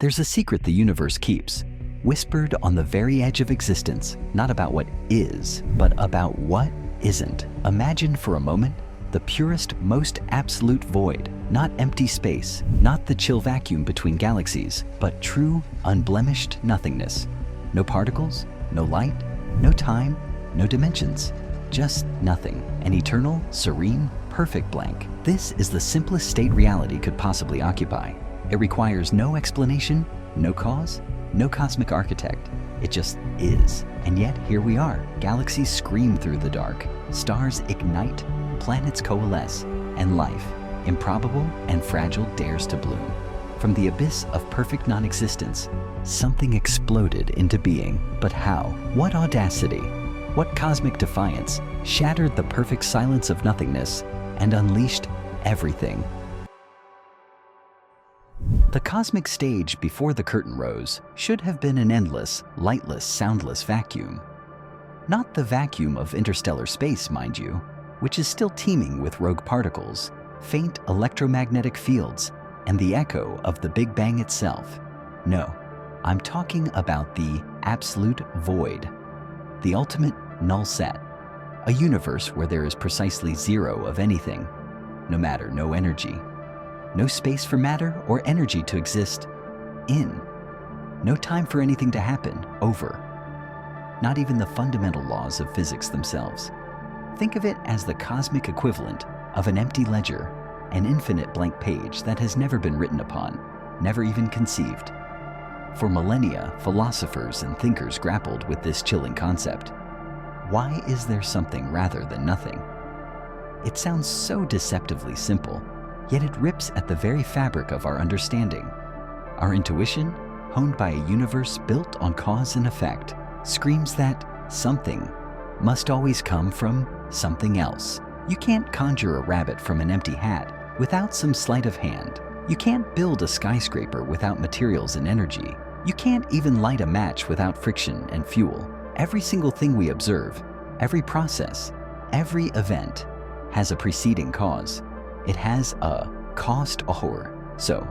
There's a secret the universe keeps, whispered on the very edge of existence, not about what is, but about what isn't. Imagine for a moment the purest, most absolute void, not empty space, not the chill vacuum between galaxies, but true, unblemished nothingness. No particles, no light, no time, no dimensions, just nothing. An eternal, serene, perfect blank. This is the simplest state reality could possibly occupy. It requires no explanation, no cause, no cosmic architect. It just is. And yet here we are. Galaxies scream through the dark. Stars ignite, planets coalesce, and life, improbable and fragile, dares to bloom. From the abyss of perfect non-existence, something exploded into being. But how? What audacity? What cosmic defiance shattered the perfect silence of nothingness and unleashed everything? The cosmic stage before the curtain rose should have been an endless, lightless, soundless vacuum. Not the vacuum of interstellar space, mind you, which is still teeming with rogue particles, faint electromagnetic fields, and the echo of the Big Bang itself. No, I'm talking about the absolute void, the ultimate null set, a universe where there is precisely zero of anything, no matter, no energy, no space for matter or energy to exist in, no time for anything to happen, over, not even the fundamental laws of physics themselves. Think of it as the cosmic equivalent of an empty ledger, an infinite blank page that has never been written upon, never even conceived. For millennia, philosophers and thinkers grappled with this chilling concept. Why is there something rather than nothing? It sounds so deceptively simple, yet it rips at the very fabric of our understanding. Our intuition, honed by a universe built on cause and effect, screams that something must always come from something else. You can't conjure a rabbit from an empty hat without some sleight of hand. You can't build a skyscraper without materials and energy. You can't even light a match without friction and fuel. Every single thing we observe, every process, every event has a preceding cause. It has a cost or. So,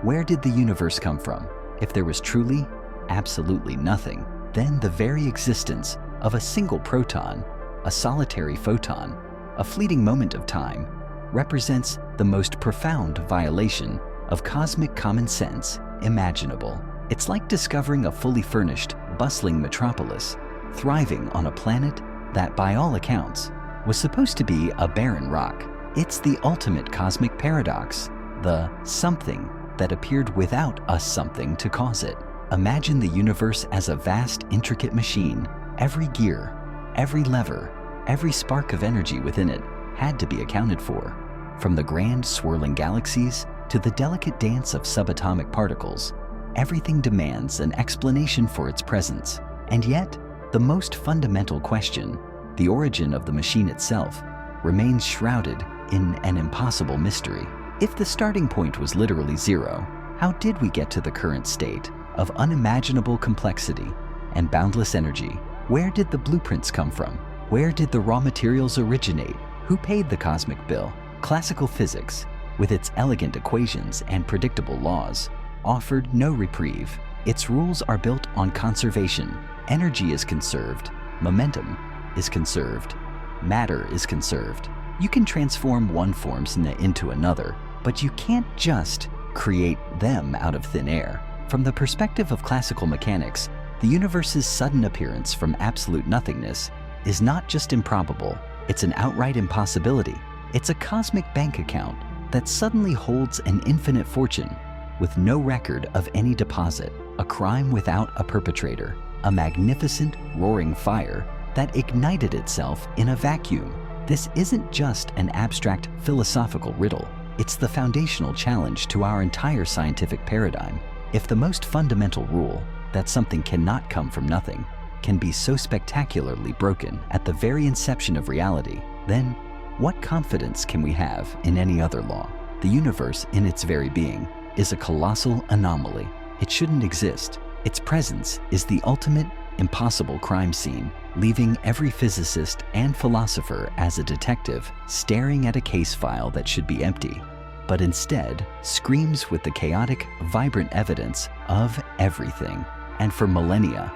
where did the universe come from? If there was truly, absolutely nothing, then the very existence of a single proton, a solitary photon, a fleeting moment of time, represents the most profound violation of cosmic common sense imaginable. It's like discovering a fully furnished, bustling metropolis, thriving on a planet that, by all accounts, was supposed to be a barren rock. It's the ultimate cosmic paradox, the something that appeared without a something to cause it. Imagine the universe as a vast, intricate machine. Every gear, every lever, every spark of energy within it had to be accounted for. From the grand, swirling galaxies to the delicate dance of subatomic particles, everything demands an explanation for its presence. And yet, the most fundamental question, the origin of the machine itself, remains shrouded in an impossible mystery. If the starting point was literally zero, how did we get to the current state of unimaginable complexity and boundless energy? Where did the blueprints come from? Where did the raw materials originate? Who paid the cosmic bill? Classical physics, with its elegant equations and predictable laws, offered no reprieve. Its rules are built on conservation. Energy is conserved, momentum is conserved, matter is conserved. You can transform one form into another, but you can't just create them out of thin air. From the perspective of classical mechanics, the universe's sudden appearance from absolute nothingness is not just improbable, it's an outright impossibility. It's a cosmic bank account that suddenly holds an infinite fortune with no record of any deposit, a crime without a perpetrator, a magnificent, roaring fire that ignited itself in a vacuum. This isn't just an abstract philosophical riddle. It's the foundational challenge to our entire scientific paradigm. If the most fundamental rule, that something cannot come from nothing, can be so spectacularly broken at the very inception of reality, then what confidence can we have in any other law? The universe, in its very being, is a colossal anomaly. It shouldn't exist. Its presence is the ultimate impossible crime scene, leaving every physicist and philosopher as a detective staring at a case file that should be empty. but instead screams with the chaotic, vibrant evidence of everything. And for millennia,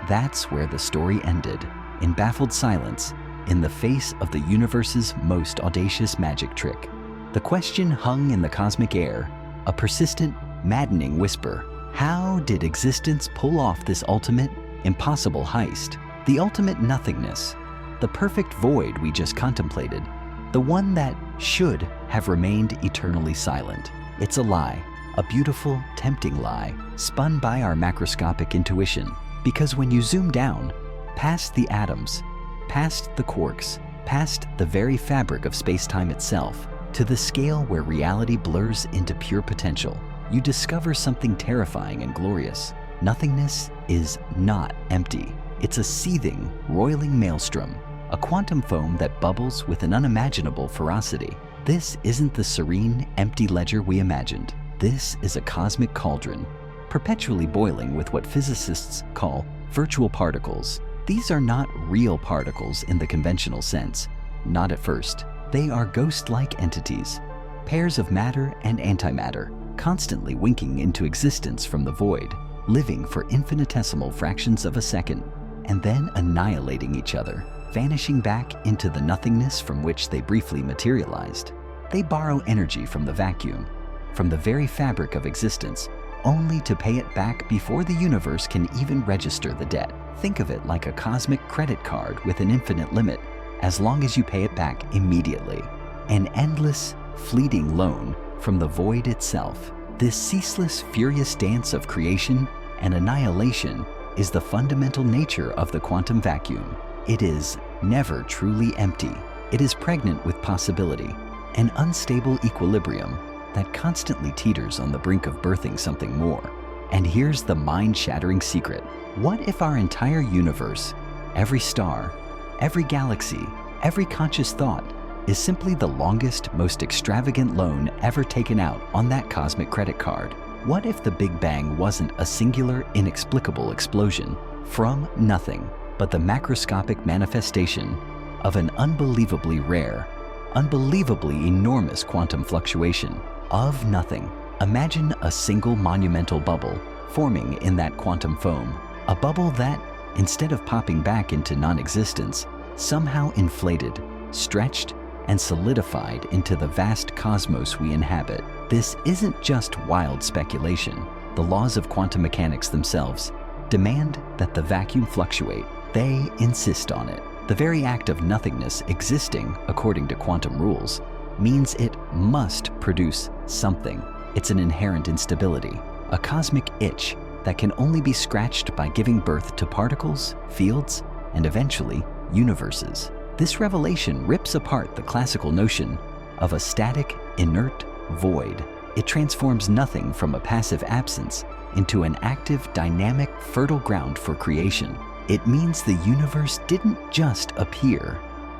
that's where the story ended, in baffled silence, in the face of the universe's most audacious magic trick. The question hung in the cosmic air, a persistent, maddening whisper. How did existence pull off this ultimate, impossible heist? The ultimate nothingness, the perfect void we just contemplated, the one that should have remained eternally silent. It's a lie, a beautiful, tempting lie, spun by our macroscopic intuition. Because when you zoom down, past the atoms, past the quarks, past the very fabric of space-time itself, to the scale where reality blurs into pure potential, you discover something terrifying and glorious. Nothingness is not empty. It's a seething, roiling maelstrom, a quantum foam that bubbles with an unimaginable ferocity. This isn't the serene, empty ledger we imagined. This is a cosmic cauldron, perpetually boiling with what physicists call virtual particles. These are not real particles in the conventional sense, not at first. They are ghost-like entities, pairs of matter and antimatter, constantly winking into existence from the void, living for infinitesimal fractions of a second, and then annihilating each other, vanishing back into the nothingness from which they briefly materialized. They borrow energy from the vacuum, from the very fabric of existence, only to pay it back before the universe can even register the debt. Think of it like a cosmic credit card with an infinite limit, as long as you pay it back immediately. An endless, fleeting loan from the void itself. This ceaseless, furious dance of creation and annihilation is the fundamental nature of the quantum vacuum. It is never truly empty. It is pregnant with possibility, an unstable equilibrium that constantly teeters on the brink of birthing something more. And here's the mind-shattering secret. What if our entire universe, every star, every galaxy, every conscious thought, is simply the longest, most extravagant loan ever taken out on that cosmic credit card? What if the Big Bang wasn't a singular, inexplicable explosion from nothing, but the macroscopic manifestation of an unbelievably rare, unbelievably enormous quantum fluctuation of nothing? Imagine a single monumental bubble forming in that quantum foam, a bubble that, instead of popping back into non-existence, somehow inflated, stretched, and solidified into the vast cosmos we inhabit. This isn't just wild speculation. The laws of quantum mechanics themselves demand that the vacuum fluctuate. They insist on it. The very act of nothingness existing according to quantum rules means it must produce something. It's an inherent instability, a cosmic itch that can only be scratched by giving birth to particles, fields, and eventually universes. This revelation rips apart the classical notion of a static, inert void. It transforms nothing from a passive absence into an active, dynamic, fertile ground for creation. It means the universe didn't just appear.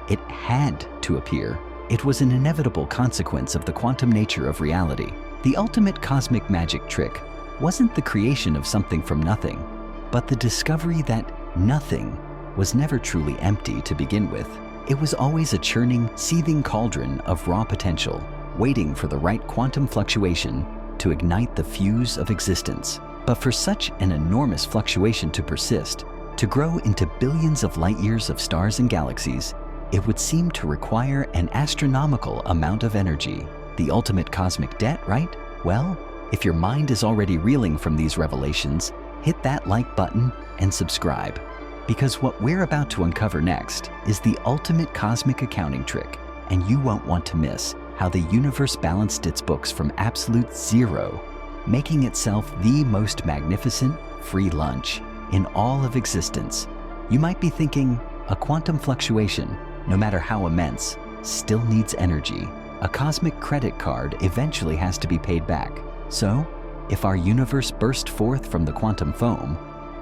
It had to appear. It was an inevitable consequence of the quantum nature of reality. The ultimate cosmic magic trick wasn't the creation of something from nothing, but the discovery that nothing was never truly empty to begin with. It was always a churning, seething cauldron of raw potential, waiting for the right quantum fluctuation to ignite the fuse of existence. But for such an enormous fluctuation to persist, to grow into billions of light years of stars and galaxies, it would seem to require an astronomical amount of energy. The ultimate cosmic debt, right? Well, if your mind is already reeling from these revelations, hit that like button and subscribe. Because what we're about to uncover next is the ultimate cosmic accounting trick, and you won't want to miss how the universe balanced its books from absolute zero, making itself the most magnificent free lunch in all of existence. You might be thinking, a quantum fluctuation, no matter how immense, still needs energy. A cosmic credit card eventually has to be paid back. So, if our universe burst forth from the quantum foam,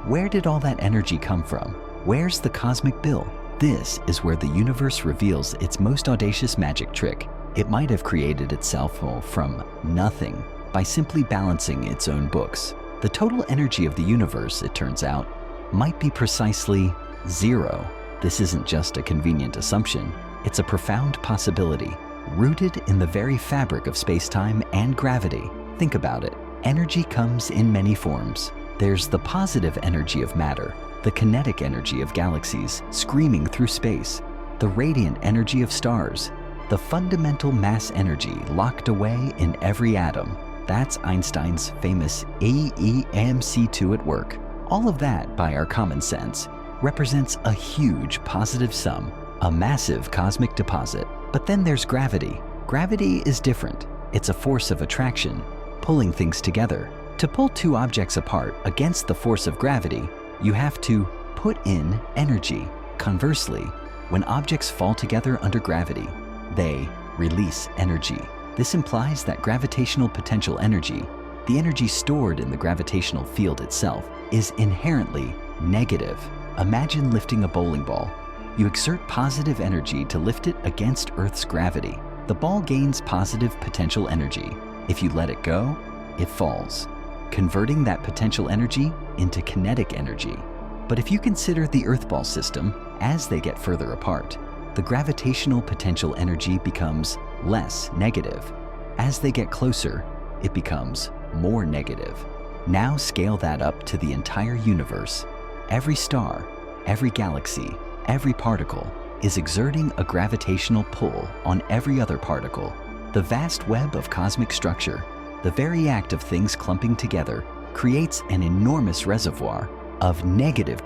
where did all that energy come from? Where's the cosmic bill? This is where the universe reveals its most audacious magic trick. It might have created itself from nothing by simply balancing its own books. The total energy of the universe, it turns out, might be precisely zero. This isn't just a convenient assumption, it's a profound possibility, rooted in the very fabric of space-time and gravity. Think about it. Energy comes in many forms. There's the positive energy of matter, the kinetic energy of galaxies screaming through space, the radiant energy of stars, the fundamental mass energy locked away in every atom. That's Einstein's famous AEMC2 at work. All of that, by our common sense, represents a huge positive sum, a massive cosmic deposit. But then there's gravity. Gravity is different. It's a force of attraction, pulling things together. To pull two objects apart against the force of gravity, you have to put in energy. Conversely, when objects fall together under gravity, they release energy. This implies that gravitational potential energy, the energy stored in the gravitational field itself, is inherently negative. Imagine lifting a bowling ball. You exert positive energy to lift it against Earth's gravity. The ball gains positive potential energy. If you let it go, it falls, converting that potential energy into kinetic energy. But if you consider the Earth ball system, as they get further apart, the gravitational potential energy becomes less negative. As they get closer, it becomes more negative. Now scale that up to the entire universe. Every star, every galaxy, every particle is exerting a gravitational pull on every other particle. The vast web of cosmic structure, the very act of things clumping together, creates an enormous reservoir of negative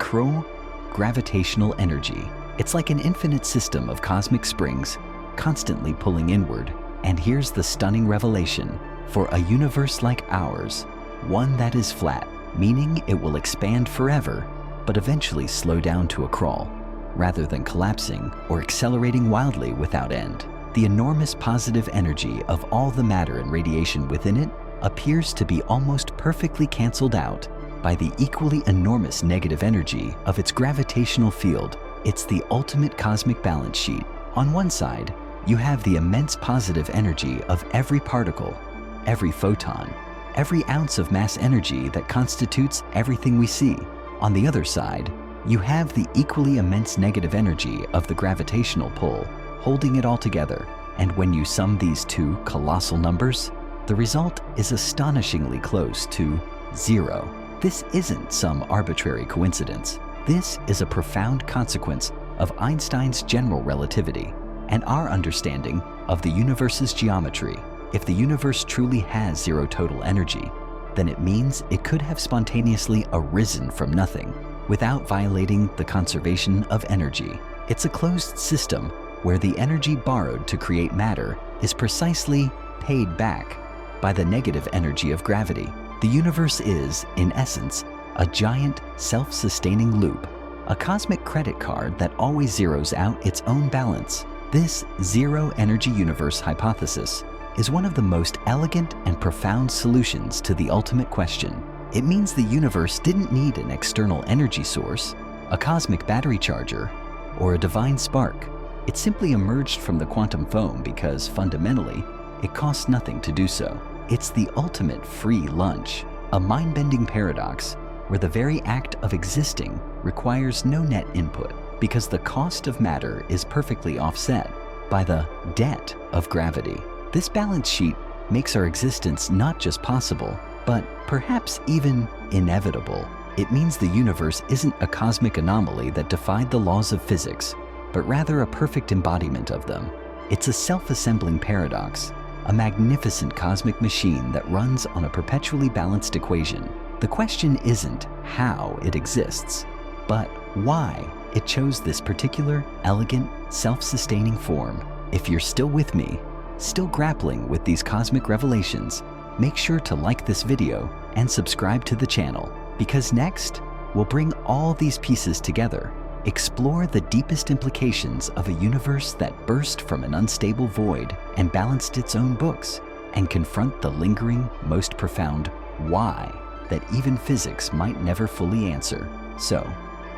gravitational energy. It's like an infinite system of cosmic springs constantly pulling inward. And here's the stunning revelation. For a universe like ours, one that is flat, meaning it will expand forever, but eventually slow down to a crawl, rather than collapsing or accelerating wildly without end. The enormous positive energy of all the matter and radiation within it appears to be almost perfectly canceled out by the equally enormous negative energy of its gravitational field. It's the ultimate cosmic balance sheet. On one side, you have the immense positive energy of every particle, every photon, every ounce of mass energy that constitutes everything we see. On the other side, you have the equally immense negative energy of the gravitational pull, holding it all together. And when you sum these two colossal numbers, the result is astonishingly close to zero. This isn't some arbitrary coincidence. This is a profound consequence of Einstein's general relativity and our understanding of the universe's geometry. If the universe truly has zero total energy, then it means it could have spontaneously arisen from nothing without violating the conservation of energy. It's a closed system where the energy borrowed to create matter is precisely paid back by the negative energy of gravity. The universe is, in essence, a giant self-sustaining loop, a cosmic credit card that always zeroes out its own balance. This zero-energy universe hypothesis is one of the most elegant and profound solutions to the ultimate question. It means the universe didn't need an external energy source, a cosmic battery charger, or a divine spark. It simply emerged from the quantum foam because, fundamentally, it costs nothing to do so. It's the ultimate free lunch, a mind-bending paradox where the very act of existing requires no net input because the cost of matter is perfectly offset by the debt of gravity. This balance sheet makes our existence not just possible, but perhaps even inevitable. It means the universe isn't a cosmic anomaly that defied the laws of physics, but rather a perfect embodiment of them. It's a self-assembling paradox, a magnificent cosmic machine that runs on a perpetually balanced equation. The question isn't how it exists, but why it chose this particular, elegant, self-sustaining form. If you're still with me, still grappling with these cosmic revelations, make sure to like this video and subscribe to the channel, because next, we'll bring all these pieces together, explore the deepest implications of a universe that burst from an unstable void and balanced its own books, and confront the lingering, most profound why that even physics might never fully answer. So,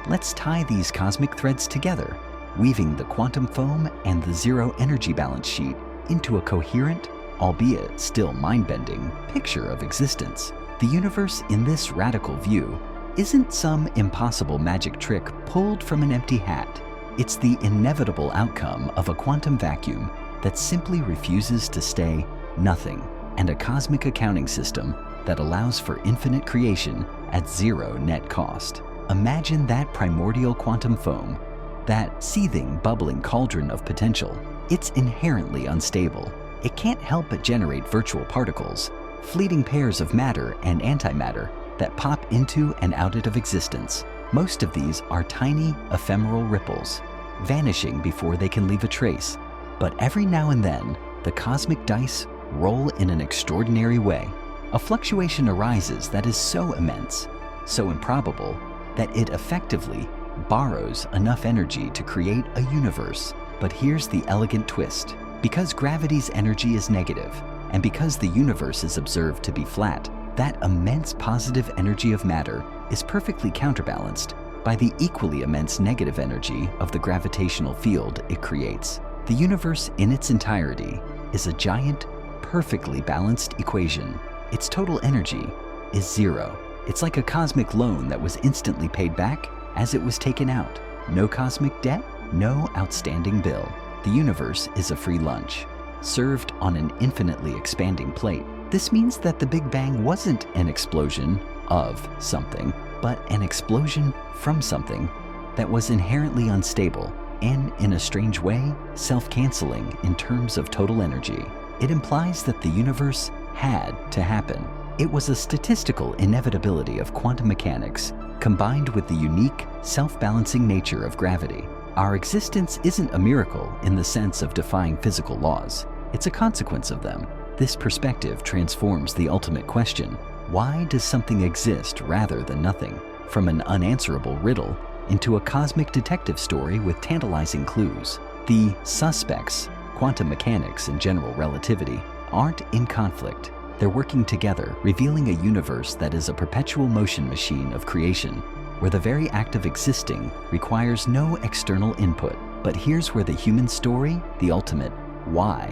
let's tie these cosmic threads together, weaving the quantum foam and the zero energy balance sheet into a coherent, albeit still mind-bending, picture of existence. The universe in this radical view isn't some impossible magic trick pulled from an empty hat. It's the inevitable outcome of a quantum vacuum that simply refuses to stay nothing, and a cosmic accounting system that allows for infinite creation at zero net cost. Imagine that primordial quantum foam, that seething, bubbling cauldron of potential. It's inherently unstable. It can't help but generate virtual particles, fleeting pairs of matter and antimatter that pop into and out of existence. Most of these are tiny, ephemeral ripples, vanishing before they can leave a trace. But every now and then, the cosmic dice roll in an extraordinary way. A fluctuation arises that is so immense, so improbable, that it effectively borrows enough energy to create a universe. But here's the elegant twist. Because gravity's energy is negative, and because the universe is observed to be flat, that immense positive energy of matter is perfectly counterbalanced by the equally immense negative energy of the gravitational field it creates. The universe in its entirety is a giant, perfectly balanced equation. Its total energy is zero. It's like a cosmic loan that was instantly paid back as it was taken out. No cosmic debt, no outstanding bill. The universe is a free lunch, served on an infinitely expanding plate. This means that the Big Bang wasn't an explosion of something, but an explosion from something that was inherently unstable and, in a strange way, self-canceling in terms of total energy. It implies that the universe had to happen. It was a statistical inevitability of quantum mechanics combined with the unique, self-balancing nature of gravity. Our existence isn't a miracle in the sense of defying physical laws. It's a consequence of them. This perspective transforms the ultimate question: why does something exist rather than nothing? From an unanswerable riddle into a cosmic detective story with tantalizing clues. The suspects, quantum mechanics and general relativity, aren't in conflict. They're working together, revealing a universe that is a perpetual motion machine of creation, where the very act of existing requires no external input. But here's where the human story, the ultimate why,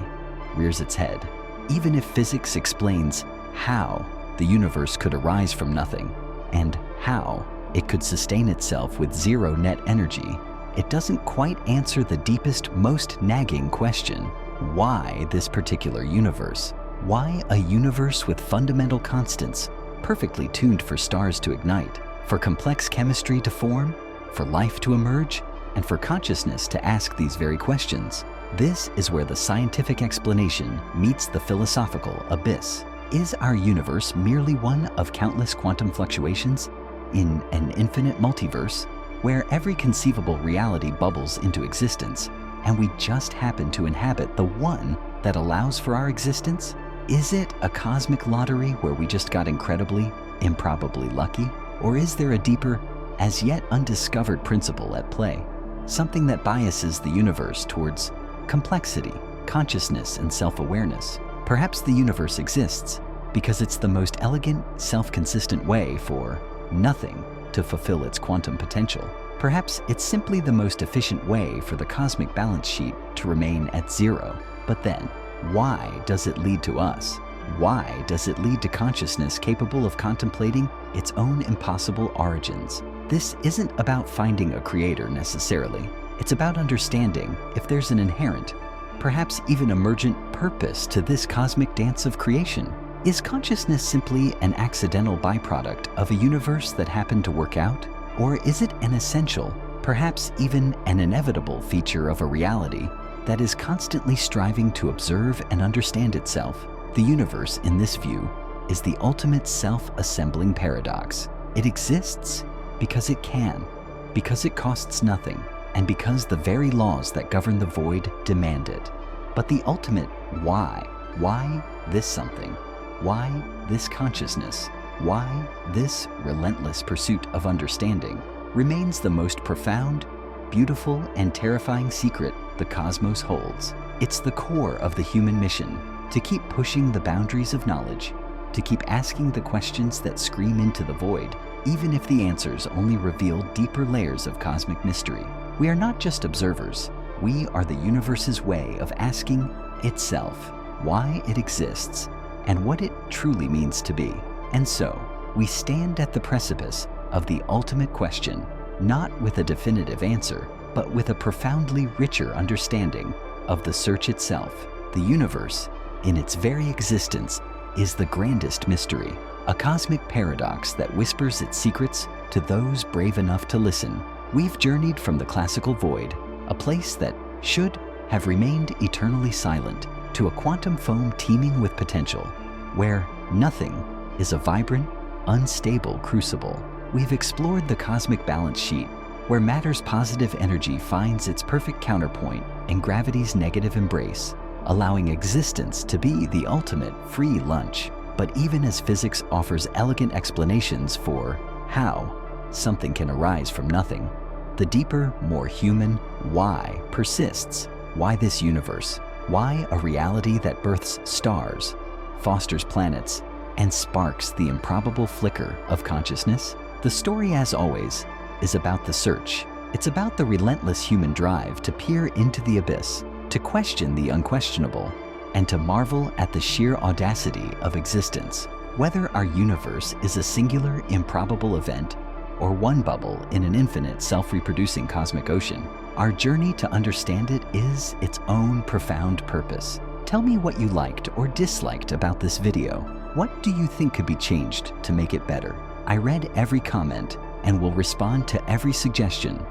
rears its head. Even if physics explains how the universe could arise from nothing and how it could sustain itself with zero net energy, it doesn't quite answer the deepest, most nagging question: why this particular universe? Why a universe with fundamental constants, perfectly tuned for stars to ignite, for complex chemistry to form, for life to emerge, and for consciousness to ask these very questions? This is where the scientific explanation meets the philosophical abyss. Is our universe merely one of countless quantum fluctuations in an infinite multiverse where every conceivable reality bubbles into existence, and we just happen to inhabit the one that allows for our existence? Is it a cosmic lottery where we just got incredibly, improbably lucky? Or is there a deeper, as yet undiscovered principle at play? Something that biases the universe towards complexity, consciousness, and self-awareness. Perhaps the universe exists because it's the most elegant, self-consistent way for nothing to fulfill its quantum potential. Perhaps it's simply the most efficient way for the cosmic balance sheet to remain at zero. But then, why does it lead to us? Why does it lead to consciousness capable of contemplating its own impossible origins? This isn't about finding a creator necessarily. It's about understanding if there's an inherent, perhaps even emergent purpose to this cosmic dance of creation. Is consciousness simply an accidental byproduct of a universe that happened to work out? Or is it an essential, perhaps even an inevitable feature of a reality that is constantly striving to observe and understand itself? The universe, in this view, is the ultimate self-assembling paradox. It exists because it can, because it costs nothing, and because the very laws that govern the void demand it. But the ultimate why this something? Why this consciousness? Why this relentless pursuit of understanding remains the most profound, beautiful, and terrifying secret the cosmos holds. It's the core of the human mission, to keep pushing the boundaries of knowledge, to keep asking the questions that scream into the void, even if the answers only reveal deeper layers of cosmic mystery. We are not just observers. We are the universe's way of asking itself why it exists and what it truly means to be. And so, we stand at the precipice of the ultimate question, not with a definitive answer, but with a profoundly richer understanding of the search itself. The universe, in its very existence, is the grandest mystery, a cosmic paradox that whispers its secrets to those brave enough to listen. We've journeyed from the classical void, a place that should have remained eternally silent, to a quantum foam teeming with potential, where nothing is a vibrant, unstable crucible. We've explored the cosmic balance sheet, where matter's positive energy finds its perfect counterpoint and gravity's negative embrace, allowing existence to be the ultimate free lunch. But even as physics offers elegant explanations for how something can arise from nothing, the deeper, more human why persists. Why this universe? Why a reality that births stars, fosters planets, and sparks the improbable flicker of consciousness? The story, as always, is about the search. It's about the relentless human drive to peer into the abyss, to question the unquestionable, and to marvel at the sheer audacity of existence. Whether our universe is a singular, improbable event, or one bubble in an infinite, self-reproducing cosmic ocean, our journey to understand it is its own profound purpose. Tell me what you liked or disliked about this video. What do you think could be changed to make it better? I read every comment and will respond to every suggestion.